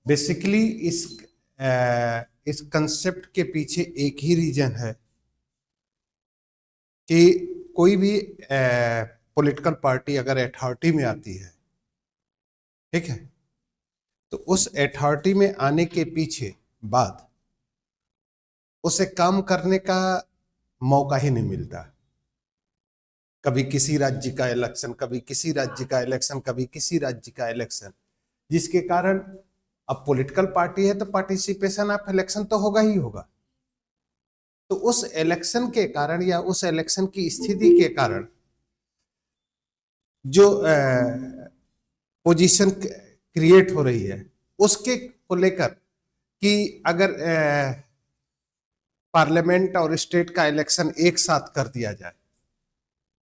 Basically इस concept के पीछे एक ही रीजन है कि कोई भी पॉलिटिकल पार्टी अगर अथॉरिटी में आती है, ठीक है, तो उस अथॉरिटी में आने के पीछे बाद उसे काम करने का मौका ही नहीं मिलता। कभी किसी राज्य का इलेक्शन, कभी किसी राज्य का इलेक्शन, कभी किसी राज्य का इलेक्शन, जिसके कारण अब पॉलिटिकल पार्टी है तो पार्टिसिपेशन ऑफ इलेक्शन तो होगा ही होगा। तो उस इलेक्शन के कारण या उस इलेक्शन की स्थिति के कारण जो पोजीशन क्रिएट हो रही है उसके को लेकर कि अगर पार्लियामेंट और स्टेट का इलेक्शन एक साथ कर दिया जाए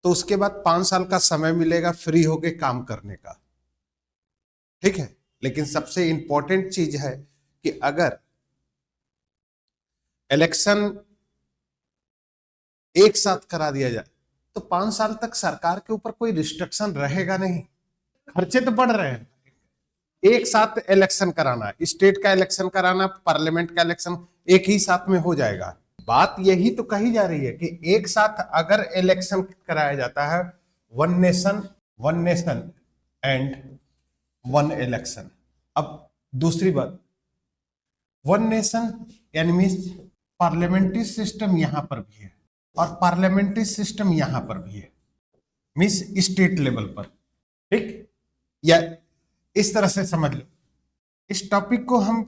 तो उसके बाद 5 साल का समय मिलेगा फ्री होके काम करने का, ठीक है। लेकिन सबसे इंपॉर्टेंट चीज है कि अगर इलेक्शन एक साथ करा दिया जाए तो 5 साल तक सरकार के ऊपर कोई रिस्ट्रिक्शन रहेगा नहीं। खर्चे तो बढ़ रहे हैं, एक साथ इलेक्शन कराना, स्टेट का इलेक्शन कराना, पार्लियामेंट का इलेक्शन एक ही साथ में हो जाएगा। बात यही तो कही जा रही है कि एक साथ अगर इलेक्शन कराया जाता है, one nation and one election. अब दूसरी बात, वन नेशन यानी मींस पार्लियामेंट्री सिस्टम यहां पर भी है और पार्लियामेंट्री सिस्टम यहां पर भी है, मींस स्टेट लेवल पर, ठीक। या इस तरह से समझ लो, इस टॉपिक को हम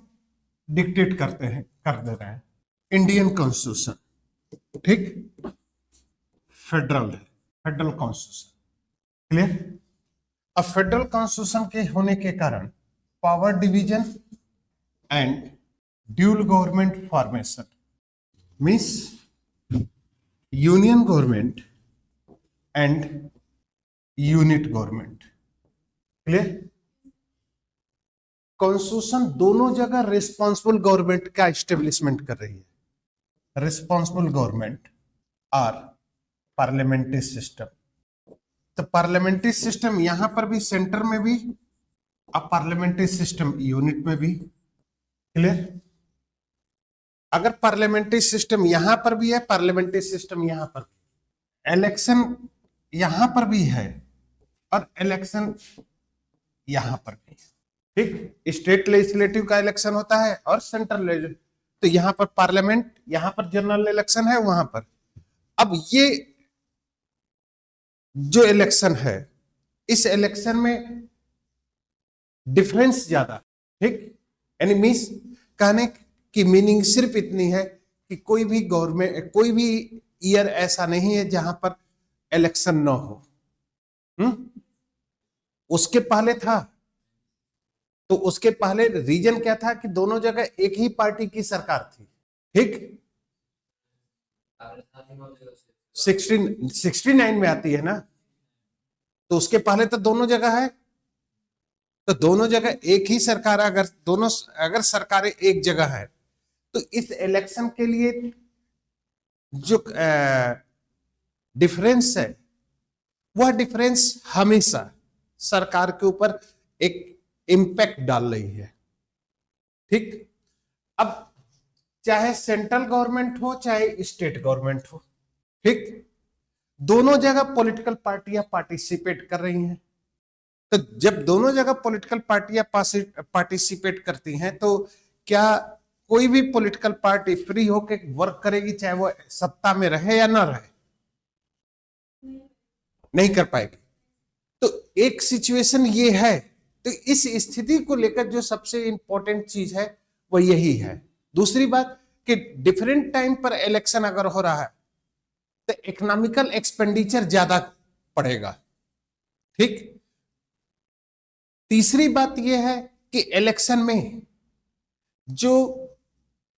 डिक्टेट करते हैं, कर दे रहे हैं। इंडियन कॉन्स्टिट्यूशन, ठीक, फेडरल है, फेडरल कॉन्स्टिट्यूशन, क्लियर। अब फेडरल कॉन्स्टिट्यूशन के होने के कारण power division and dual government formation means union government and unit government, clear. Constitution दोनों जगह रिस्पॉन्सिबल गवर्नमेंट का एस्टेब्लिशमेंट कर रही है, रिस्पॉन्सिबल गवर्नमेंट और पार्लियामेंट्री सिस्टम। तो पार्लियामेंट्री सिस्टम यहां पर भी, सेंटर में भी, अब पार्लियामेंट्री सिस्टम यूनिट में भी, क्लियर। अगर पार्लियामेंट्री सिस्टम यहां पर भी है, पार्लियामेंट्री सिस्टम यहां पर भी, इलेक्शन यहां पर भी है और इलेक्शन यहां पर भी, ठीक। स्टेट लेजिस्लेटिव का इलेक्शन होता है और सेंट्रल लेजिस्लेटिव, तो यहां पर पार्लियामेंट, यहां पर जनरल इलेक्शन है, वहां पर। अब ये जो इलेक्शन है, इस इलेक्शन में डिफरेंस ज्यादा, ठीक। यानी मींस कहने की मीनिंग सिर्फ इतनी है कि कोई भी गवर्नमेंट, कोई भी ईयर ऐसा नहीं है जहां पर इलेक्शन न हो। उसके पहले था, तो उसके पहले रीजन क्या था कि दोनों जगह एक ही पार्टी की सरकार थी, ठीक। 69 में आती है ना, तो उसके पहले तो दोनों जगह है, तो दोनों जगह एक ही सरकार, अगर सरकारें एक जगह है तो इस इलेक्शन के लिए जो डिफरेंस है, वह डिफरेंस हमेशा सरकार के ऊपर एक इंपैक्ट डाल रही है, ठीक। अब चाहे सेंट्रल गवर्नमेंट हो चाहे स्टेट गवर्नमेंट हो, ठीक, दोनों जगह पॉलिटिकल पार्टियां पार्टिसिपेट कर रही हैं। तो जब दोनों जगह पॉलिटिकल पार्टियां पार्टिसिपेट करती हैं तो क्या कोई भी पॉलिटिकल पार्टी फ्री होकर वर्क करेगी, चाहे वो सत्ता में रहे या ना रहे? नहीं कर पाएगी। तो एक सिचुएशन ये है। तो इस स्थिति को लेकर जो सबसे इंपॉर्टेंट चीज है वो यही है। दूसरी बात कि डिफरेंट टाइम पर इलेक्शन अगर हो रहा है तो इकोनॉमिकल एक्सपेंडिचर ज्यादा पड़ेगा, ठीक। तीसरी बात यह है कि इलेक्शन में जो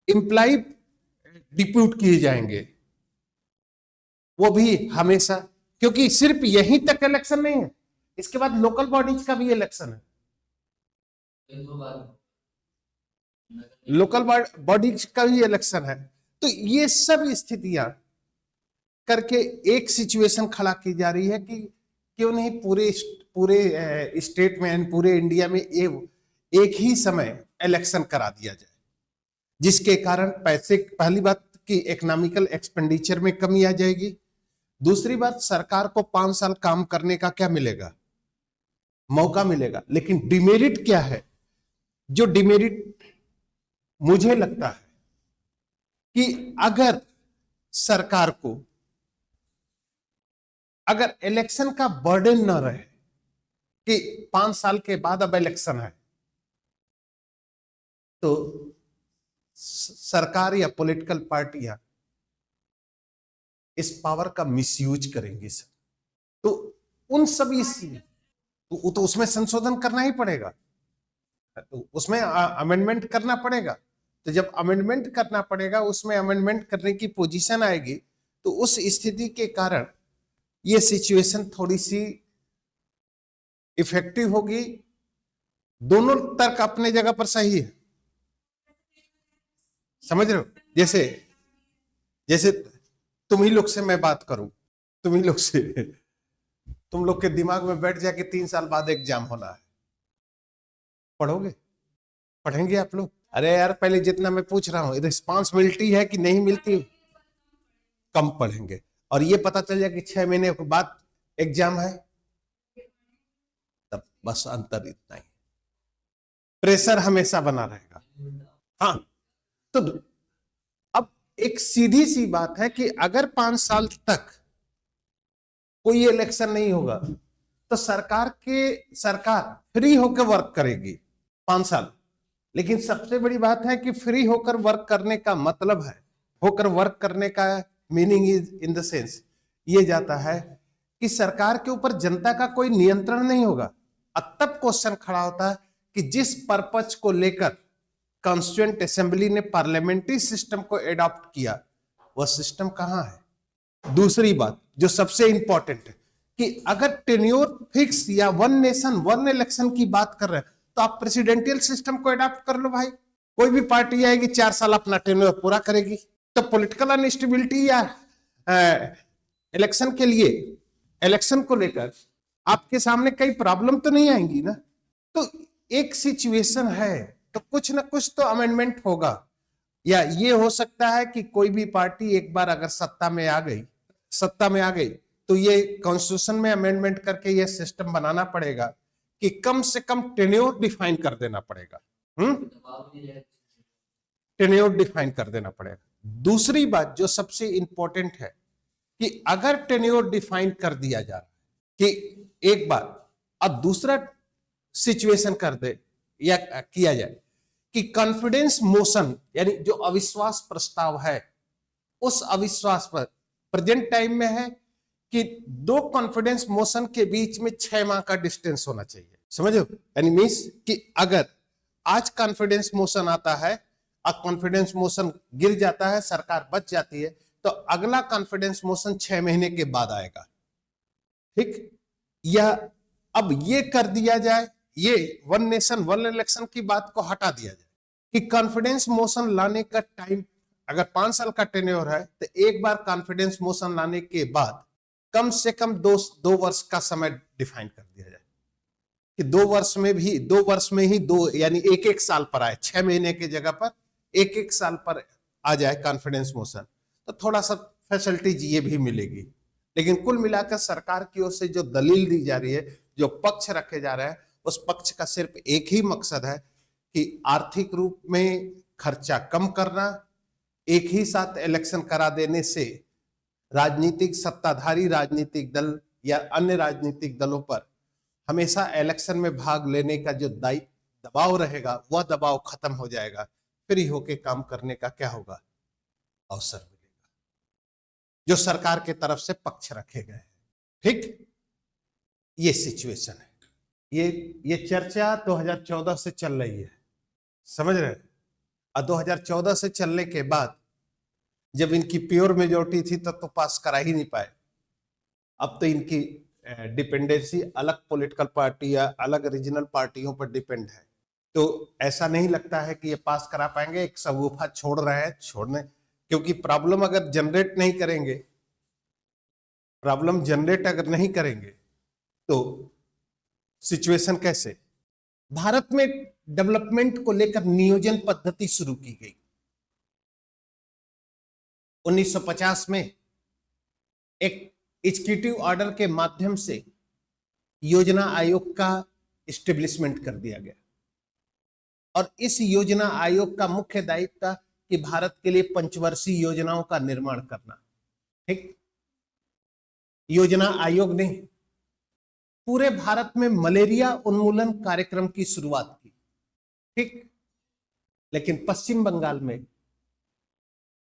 इंप्लाई डिप्यूट किए जाएंगे वो भी हमेशा, क्योंकि सिर्फ यहीं तक इलेक्शन नहीं है, इसके बाद लोकल बॉडीज का भी इलेक्शन है, लोकल बॉडीज का भी इलेक्शन है। तो ये सब स्थितियां करके एक सिचुएशन खड़ा की जा रही है कि क्यों नहीं पूरे स्टेट में, पूरे इंडिया में एक ही समय इलेक्शन करा दिया जाए, जिसके कारण पैसे, पहली बात कि इकोनॉमिकल एक्सपेंडिचर में कमी आ जाएगी। दूसरी बात, सरकार को 5 साल काम करने का क्या मिलेगा, मौका मिलेगा। लेकिन डिमेरिट क्या है? जो डिमेरिट मुझे लगता है कि अगर सरकार को, अगर इलेक्शन का बर्डन न रहे कि 5 साल के बाद अब इलेक्शन है, तो सरकार या पॉलिटिकल पार्टियां इस पावर का मिसयूज करेंगी सर। तो उन सभी तो उसमें संशोधन करना ही पड़ेगा, तो उसमें अमेंडमेंट करना पड़ेगा। तो जब अमेंडमेंट करना पड़ेगा, उसमें अमेंडमेंट करने की पोजीशन आएगी, तो उस स्थिति के कारण ये सिचुएशन थोड़ी सी इफेक्टिव होगी। दोनों तर्क अपने जगह पर सही है, समझ रहे हो? जैसे जैसे तुम ही लोग से मैं बात करूं, तुम ही लोग से, तुम लोग के दिमाग में बैठ जाए कि 3 साल बाद एग्जाम होना है, पढ़ोगे? पढ़ेंगे आप लोग? अरे यार, पहले जितना मैं पूछ रहा हूं, रिस्पॉन्सिबिलिटी है कि नहीं मिलती, कम पढ़ेंगे। और ये पता चल जाए कि 6 महीने के बाद एग्जाम है, तब बस अंतर इतना ही, प्रेशर हमेशा बना रहेगा। हाँ, तो अब एक सीधी सी बात है कि अगर 5 साल तक कोई इलेक्शन नहीं होगा, तो सरकार फ्री होकर वर्क करेगी 5 साल। लेकिन सबसे बड़ी बात है कि फ्री होकर वर्क करने का मतलब है, होकर वर्क करने का meaning is in the sense ये जाता है कि सरकार के ऊपर जनता का कोई नियंत्रण नहीं होगा। अब तब क्वेश्चन खड़ा होता है कि जिस पर्पज को लेकर कॉन्स्टिट्यूएंट असेंबली ने पार्लियामेंट्री सिस्टम को एडॉप्ट किया, वह सिस्टम कहां है? दूसरी बात जो सबसे इंपॉर्टेंट है कि अगर टेन्योर फिक्स या वन नेशन वन इलेक्शन की बात कर रहे हैं, तो आप प्रेसिडेंशियल सिस्टम को एडॉप्ट कर लो भाई। कोई भी पार्टी आएगी 4 साल अपना टेन्योर पूरा करेगी, तो पॉलिटिकल अनस्टेबिलिटी या इलेक्शन के लिए, इलेक्शन को लेकर आपके सामने कई प्रॉब्लम तो नहीं आएंगी ना। तो एक सिचुएशन है, तो कुछ ना कुछ तो अमेंडमेंट होगा। या ये हो सकता है कि कोई भी पार्टी एक बार अगर सत्ता में आ गई तो ये कॉन्स्टिट्यूशन में अमेंडमेंट करके ये सिस्टम बनाना पड़ेगा कि कम से कम टेन्योर डिफाइन कर देना पड़ेगा। टेन्योर डिफाइन कर देना पड़ेगा। दूसरी बात जो सबसे इंपॉर्टेंट है कि अगर टेन्योर डिफाइन कर दिया जा रहा है कि एक बार, अब दूसरा सिचुएशन कर दे या किया जाए कि कॉन्फिडेंस मोशन, यानी जो अविश्वास प्रस्ताव है, उस अविश्वास पर प्रेजेंट टाइम में है कि 2 कॉन्फिडेंस मोशन के बीच में 6 माह का डिस्टेंस होना चाहिए। समझो? यानी मींस कि अगर आज कॉन्फिडेंस मोशन आता है और कॉन्फिडेंस मोशन गिर जाता है, सरकार बच जाती है, तो अगला कॉन्फिडेंस मोशन 6 महीने के बाद आएगा। ठीक? या अब ये कर दिया जाए, ये वन नेशन वन इलेक्शन की बात को हटा दिया जाए कि कॉन्फिडेंस मोशन लाने का टाइम, अगर 5 साल का टेन्योर है, तो एक बार कॉन्फिडेंस मोशन लाने के बाद कम से कम 2 वर्ष का समय डिफाइन कर दिया जाए कि 2 वर्ष में ही 2, यानी 1 साल पर आए, 6 महीने की जगह पर 1 साल पर आ जाए कॉन्फिडेंस मोशन, तो थोड़ा सा फैसिलिटीज ये भी मिलेगी। लेकिन कुल मिलाकर सरकार की ओर से जो दलील दी जा रही है, जो पक्ष रखे जा रहे हैं, उस पक्ष का सिर्फ एक ही मकसद है कि आर्थिक रूप में खर्चा कम करना। एक ही साथ इलेक्शन करा देने से सत्ताधारी राजनीतिक दल या अन्य राजनीतिक दलों पर हमेशा इलेक्शन में भाग लेने का जो दबाव रहेगा, वह दबाव खत्म हो जाएगा। फ्री होके काम करने का क्या होगा? अवसर मिलेगा, जो सरकार के तरफ से पक्ष रखे गए हैं। ठीक, ये सिचुएशन है। ये चर्चा 2014 से चल रही है, समझ रहे हैं? और 2014 से चलने के बाद जब इनकी प्योर मेजोरिटी थी तब तो पास करा ही नहीं पाए। अब तो इनकी डिपेंडेंसी अलग पॉलिटिकल पार्टी या अलग रीजनल पार्टियों पर डिपेंड है। तो ऐसा नहीं लगता है कि ये पास करा पाएंगे। एक सगुफा छोड़ रहे हैं, छोड़ने, क्योंकि प्रॉब्लम अगर जनरेट नहीं करेंगे तो सिचुएशन कैसे? भारत में डेवलपमेंट को लेकर नियोजन पद्धति शुरू की गई। 1950 में एक एग्जीक्यूटिव ऑर्डर के माध्यम से योजना आयोग का एस्टेब्लिशमेंट कर दिया गया और इस योजना आयोग का मुख्य दायित्व था कि भारत के लिए पंचवर्षीय योजनाओं का निर्माण करना। ठीक, योजना आयोग ने पूरे भारत में मलेरिया उन्मूलन कार्यक्रम की शुरुआत की। ठीक, लेकिन पश्चिम बंगाल में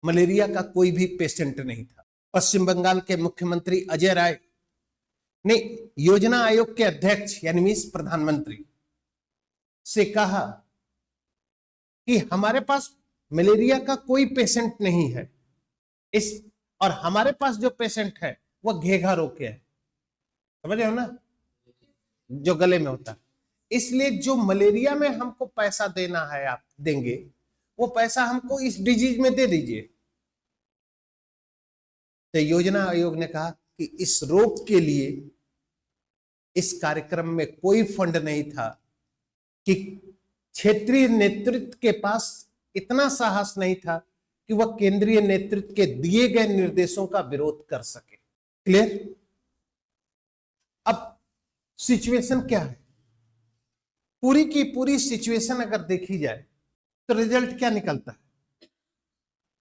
मलेरिया का कोई भी पेशेंट नहीं था। पश्चिम बंगाल के मुख्यमंत्री अजय राय ने योजना आयोग के अध्यक्ष यानी मीन्स प्रधानमंत्री से कहा कि हमारे पास मलेरिया का कोई पेशेंट नहीं है, और हमारे पास जो पेशेंट है वह घेघा रोग के है, समझ रहे हो ना, जो गले में होता है। इसलिए जो मलेरिया में हमको पैसा देना है आप देंगे, वो पैसा हमको इस डिजीज में दे दीजिए। तो योजना आयोग ने कहा कि इस रोग के लिए इस कार्यक्रम में कोई फंड नहीं था, कि क्षेत्रीय नेतृत्व के पास इतना साहस नहीं था कि वह केंद्रीय नेतृत्व के दिए गए निर्देशों का विरोध कर सके। क्लियर? अब सिचुएशन क्या है, पूरी की पूरी सिचुएशन अगर देखी जाए तो रिजल्ट क्या निकलता है,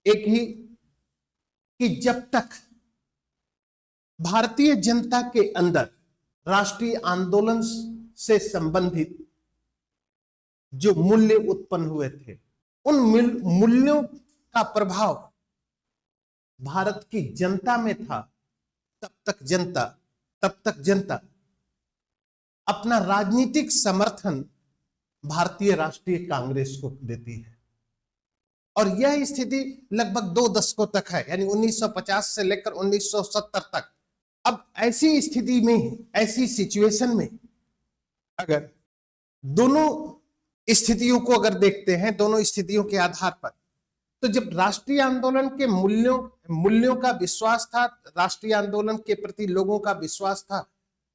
एक ही कि जब तक भारतीय जनता के अंदर राष्ट्रीय आंदोलन से संबंधित जो मूल्य उत्पन्न हुए थे, उन मूल्यों का प्रभाव भारत की जनता में था, तब तक जनता अपना राजनीतिक समर्थन भारतीय राष्ट्रीय कांग्रेस को देती है। और यह स्थिति लगभग 2 दशकों तक है, यानी 1950 से लेकर 1970 तक। अब ऐसी स्थिति में, ऐसी सिचुएशन में अगर दोनों स्थितियों को अगर देखते हैं, दोनों स्थितियों के आधार पर, तो जब राष्ट्रीय आंदोलन के मूल्यों का विश्वास था, राष्ट्रीय आंदोलन के प्रति लोगों का विश्वास था,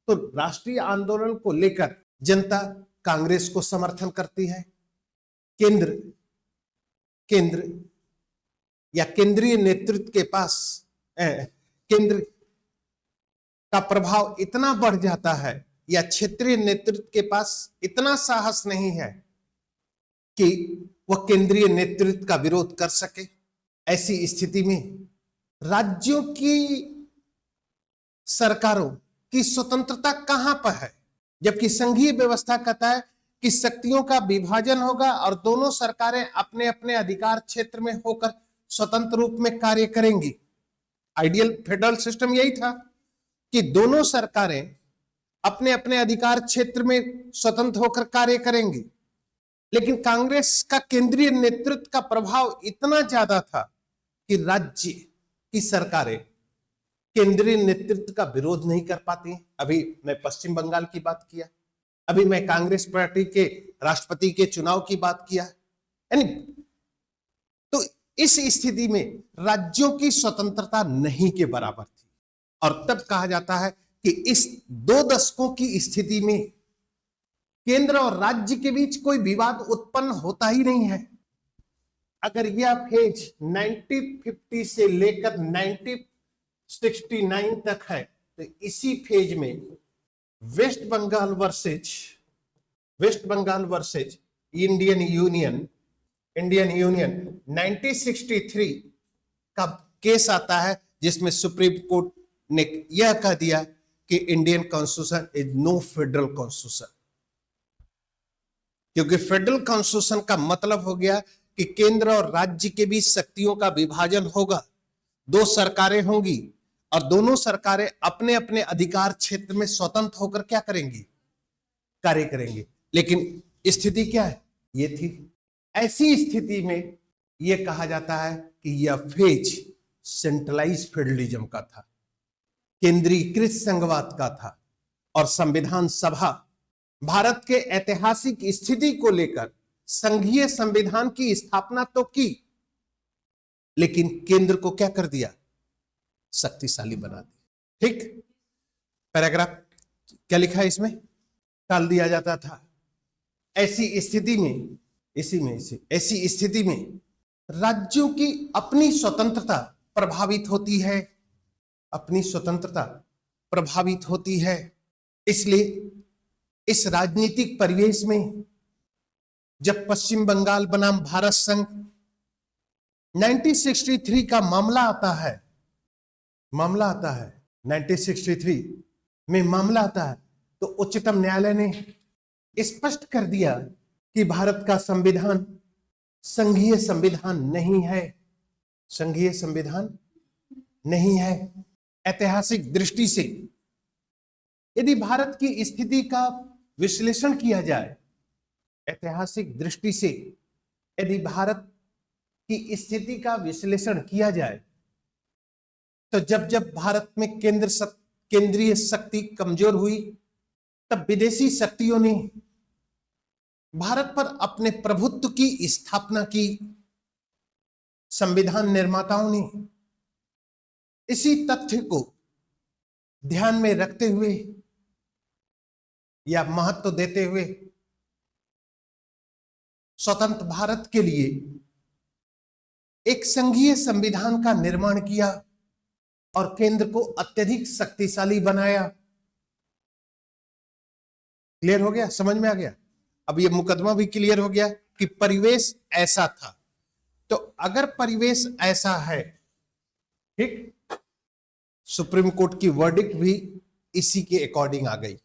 तो राष्ट्रीय आंदोलन को लेकर जनता कांग्रेस को समर्थन करती है। केंद्र या केंद्रीय नेतृत्व के पास केंद्र का प्रभाव इतना बढ़ जाता है, या क्षेत्रीय नेतृत्व के पास इतना साहस नहीं है कि वह केंद्रीय नेतृत्व का विरोध कर सके। ऐसी स्थिति में राज्यों की सरकारों की स्वतंत्रता कहां पर है, जबकि संघीय व्यवस्था कहता है कि शक्तियों का विभाजन होगा और दोनों सरकारें अपने अपने अधिकार क्षेत्र में होकर स्वतंत्र रूप में कार्य करेंगी। आइडियल फेडरल सिस्टम यही था कि दोनों सरकारें अपने अपने अधिकार क्षेत्र में स्वतंत्र होकर कार्य करेंगी। लेकिन कांग्रेस का केंद्रीय नेतृत्व का प्रभाव इतना ज्यादा था कि राज्य की सरकारें केंद्रीय नेतृत्व का विरोध नहीं कर पाती। अभी मैं पश्चिम बंगाल की बात किया, अभी मैं कांग्रेस पार्टी के राष्ट्रपति के चुनाव की बात किया, यानी तो इस स्थिति में राज्यों की स्वतंत्रता नहीं के बराबर थी। और तब कहा जाता है कि इस 2 दशकों की स्थिति में केंद्र और राज्य के बीच कोई विवाद उत्पन्न होता ही नहीं है। अगर यह फेज 1950 से लेकर 1969 तक है, तो इसी फेज में West Bengal versus Indian union 1963 का केस आता है, जिसमें सुप्रीम कोर्ट ने यह कह दिया कि Indian constitution is no federal constitution, क्योंकि फेडरल कॉन्स्टिट्यूशन का मतलब हो गया कि केंद्र और राज्य के बीच शक्तियों का विभाजन होगा, 2 सरकारें होंगी और दोनों सरकारें अपने अपने अधिकार क्षेत्र में स्वतंत्र होकर क्या करेंगी, कार्य करेंगे। लेकिन स्थिति क्या है, ये थी। ऐसी स्थिति में यह कहा जाता है कि यह फेज सेंट्रलाइज फेडरलिज्म का था, केंद्रीकृत संघवाद का था, और संविधान सभा भारत के ऐतिहासिक स्थिति को लेकर संघीय संविधान की स्थापना तो की, लेकिन केंद्र को क्या कर दिया, शक्तिशाली बना दिया। ठीक, पैराग्राफ क्या लिखा है इसमें, टाल दिया जाता था ऐसी स्थिति में ऐसी स्थिति में राज्यों की अपनी स्वतंत्रता प्रभावित होती है, अपनी स्वतंत्रता प्रभावित होती है। इसलिए इस राजनीतिक परिवेश में जब पश्चिम बंगाल बनाम भारत संघ 1963 का मामला आता है 1963 में मामला आता है, तो उच्चतम न्यायालय ने स्पष्ट कर दिया कि भारत का संविधान संघीय संविधान नहीं है, संघीय संविधान नहीं है। ऐतिहासिक दृष्टि से यदि भारत की स्थिति का विश्लेषण किया जाए, ऐतिहासिक दृष्टि से यदि भारत की स्थिति का विश्लेषण किया जाए, तो जब जब भारत में केंद्रीय शक्ति कमजोर हुई, तब विदेशी शक्तियों ने भारत पर अपने प्रभुत्व की स्थापना की। संविधान निर्माताओं ने इसी तथ्य को ध्यान में रखते हुए या महत्व देते हुए स्वतंत्र भारत के लिए एक संघीय संविधान का निर्माण किया और केंद्र को अत्यधिक शक्तिशाली बनाया। क्लियर हो गया, समझ में आ गया? अब ये मुकदमा भी क्लियर हो गया कि परिवेश ऐसा था। तो अगर परिवेश ऐसा है, ठीक, सुप्रीम कोर्ट की वर्डिक्ट भी इसी के अकॉर्डिंग आ गई।